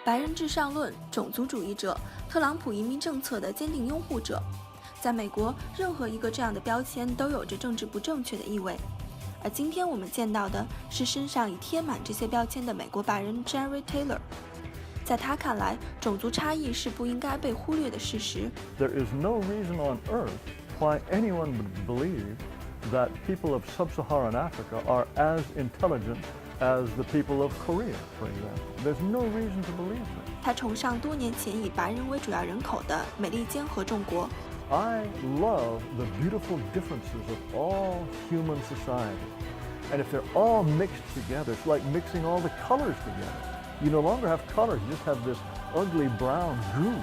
白人至上论、种族主义者、特朗普移民政策的坚定拥护者。在美国，任何一个这样的标签都有着政治不正确的意味。而今天我们见到的是身上已贴满这些标签的美国白人 Jared Taylor。在他看来，种族差异是不应该被忽略的事实。There is no reason on earth why anyone would believe that people of sub-Saharan Africa are as intelligent as the people of Korea, for example. There's no reason to believe that. 他崇尚多年前以白人为主要人口的美利坚合众国。I love the beautiful differences of all human society. And if they're all mixed together, it's like mixing all the colors together. You no longer have colors, you just have this ugly brown goo.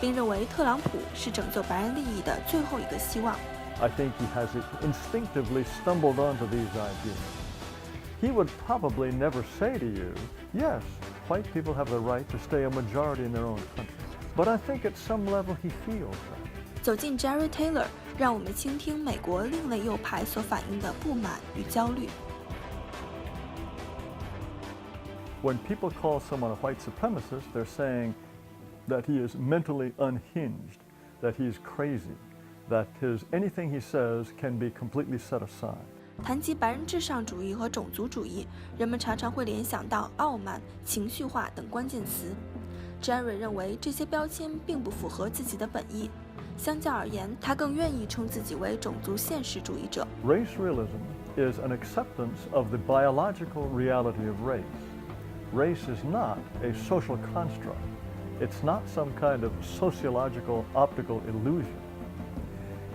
并认为特朗普是拯救白人利益的最后一个希望。I think he has instinctively stumbled onto these ideas. He would probably never say to you, yes, white people have the right to stay a majority in their own country. But I think at some level he feels that. 走进 Jared Taylor， 让我们倾听美国另类右派所反映的不满与焦虑。When people call someone a white supremacist, they're saying that he is mentally unhinged, that he is crazy, that anything he says can be completely set aside. 谈及白人至上主义和种族主义，人们常常会联想到傲慢、情绪化等关键词。Jared 认为这些标签并不符合自己的本意。相较而言，他更愿意称自己为种族现实主义者。Race realism is an acceptance of the biological reality of race. Race is not a social construct. It's not some kind of sociological optical illusion.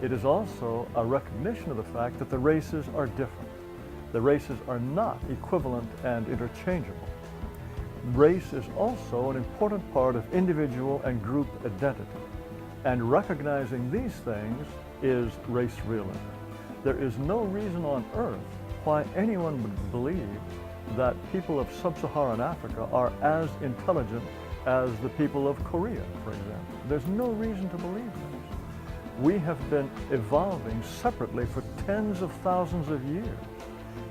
It is also a recognition of the fact that the races are different. The races are not equivalent and interchangeable. Race is also an important part of individual and group identity. And recognizing these things is race realism. There is no reason on earth why anyone would believe that people of sub-Saharan Africa are as intelligent as the people of Korea, for example. There's no reason to believe this. We have been evolving separately for tens of thousands of years.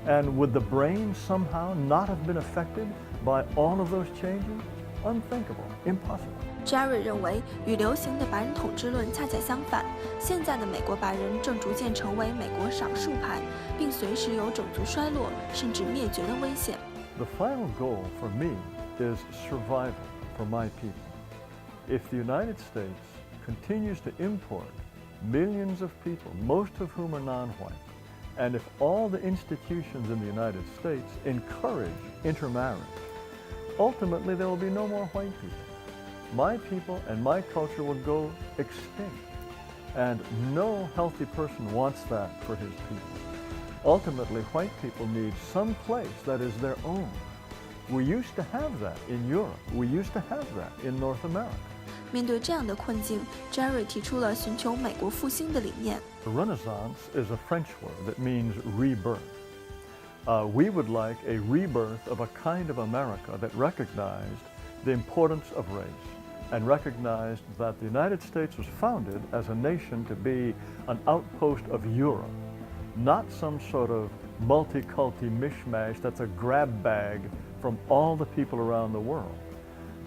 And would the brain somehow not have been affected by all of those changes? Unthinkable, impossible. Jared 认为，与流行的白人统治论恰恰相反，现在的美国白人正逐渐成为美国少数派，并随时有种族衰落甚至灭绝的危险。The final goal for me is survival for my people. If the United States continues to import millions of people, most of whom are non-white, and if all the institutions in the United States encourage intermarriage, ultimately there will be no more white people. My people and my culture will go extinct, and no healthy person wants that for his people. Ultimately, white people need some place that is their own. We used to have that in Europe. We used to have that in North America. 面对这样的困境 ，Jared 提出了寻求美国复兴的理念。The Renaissance is a French word that means rebirth. We would like a rebirth of a kind of America that recognized the importance of race and recognized that the United States was founded as a nation to be an outpost of Europe, not some sort of multi-culti mishmash that's a grab bag from all the people around the world.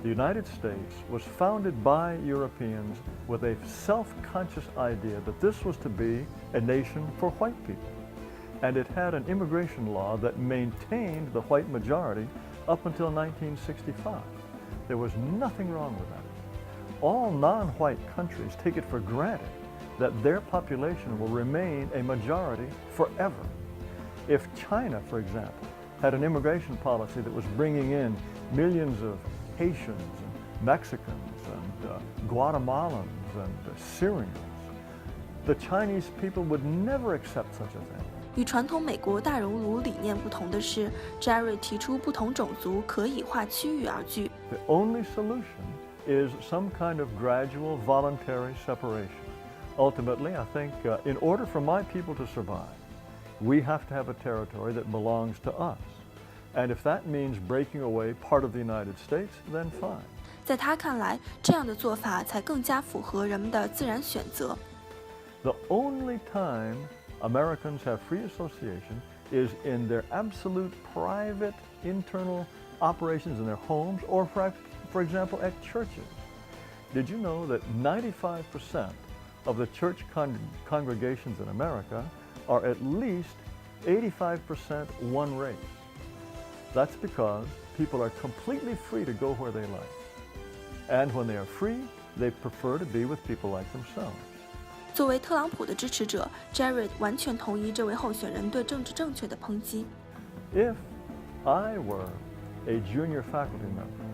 The United States was founded by Europeans with a self-conscious idea that this was to be a nation for white people. And it had an immigration law that maintained the white majority up until 1965. There was nothing wrong with that. All non-white countries take it for granted that their population will remain a majority forever. If China, for example, had an immigration policy that was bringing in millions of Haitians and Mexicans and Guatemalans and Syrians, the Chinese people would never accept such a thing. 与传统美国大熔炉理念不同的是 ，Jared 提出不同种族可以划区域而居。The only solution is some kind of gradual, voluntary separation. Ultimately, I think in order for my people to survive, we have to have a territory that belongs to us. And if that means breaking away part of the United States, then fine. 在他看来，这样的做法才更加符合人们的自然选择。The only time Americans have free association is in their absolute private internal operations in their homes or For example, at churches. Did you know that 95% of the church congregations in America are at least 85% one race? That's because people are completely free to go where they like. And when they are free, they prefer to be with people like themselves. 作为特朗普的支持者 ，Jared 完全同意这位候选人对政治正确的抨击。If I were a junior faculty member,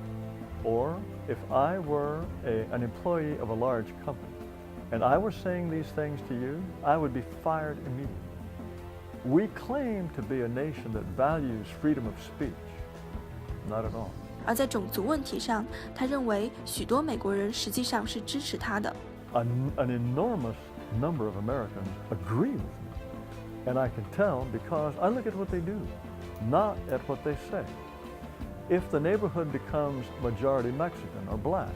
or if I were an employee of a large company, and I were saying these things to you, I would be fired immediately. We claim to be a nation that values freedom of speech. Not at all. 而在种族问题上，他认为许多美国人实际上是支持他的。An enormous number of Americans agree with me. And I can tell because I look at what they do, not at what they say. If the neighborhood becomes majority Mexican or black,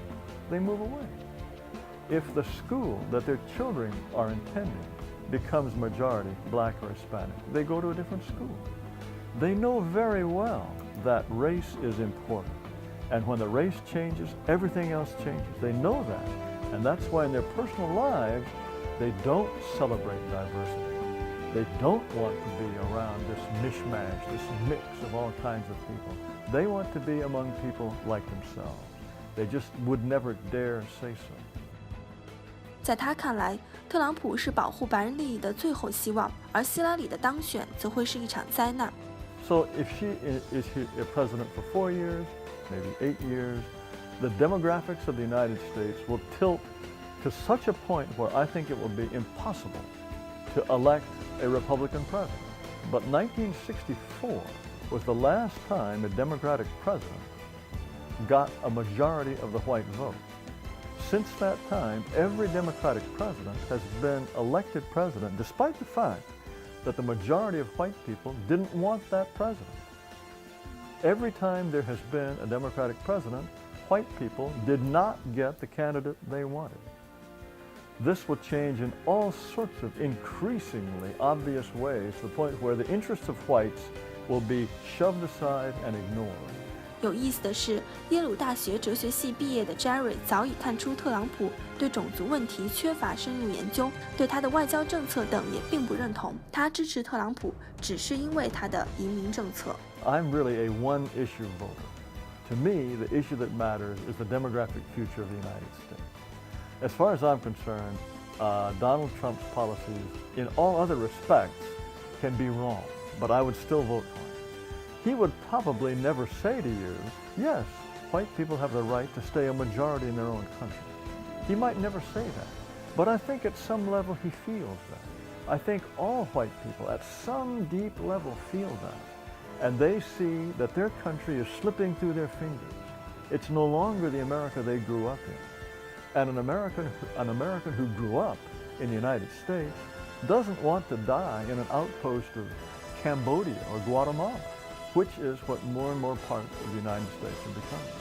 they move away. If the school that their children are attending becomes majority black or Hispanic, they go to a different school. They know very well that race is important. And when the race changes, everything else changes. They know that. And that's why in their personal lives, they don't celebrate diversity. They don't want to be around this mishmash, this mix of all kinds of people. They want to be among people like themselves. They just would never dare say so. 在他看来，特朗普是保护白人利益的最后希望，而希拉里的当选则会是一场灾难。So if she is a president for 4 years, maybe 8 years, the demographics of the United States will tilt to such a point where I think it will be impossible to elect a Republican president. But 1964 was the last time a Democratic president got a majority of the white vote. Since that time, every Democratic president has been elected president, despite the fact that the majority of white people didn't want that president. Every time there has been a Democratic president, white people did not get the candidate they wanted. This will change in all sorts of increasingly obvious ways to the point where the interests of whites will be shoved aside and ignored. 有意思的是，耶鲁大学哲学系毕业的 Jared 早已看出特朗普对种族问题缺乏深入研究，对他的外交政策等也并不认同。他支持特朗普只是因为他的移民政策。I'm really a one-issue voter. To me, the issue that matters is the demographic future of the United States. As far as I'm concerned, Donald Trump's policies, in all other respects, can be wrong, but I would still vote for him. He would probably never say to you, yes, white people have the right to stay a majority in their own country. He might never say that, but I think at some level he feels that. I think all white people at some deep level feel that, and they see that their country is slipping through their fingers. It's no longer the America they grew up in. And an American who grew up in the United States doesn't want to die in an outpost of Cambodia or Guatemala, which is what more and more parts of the United States are becoming.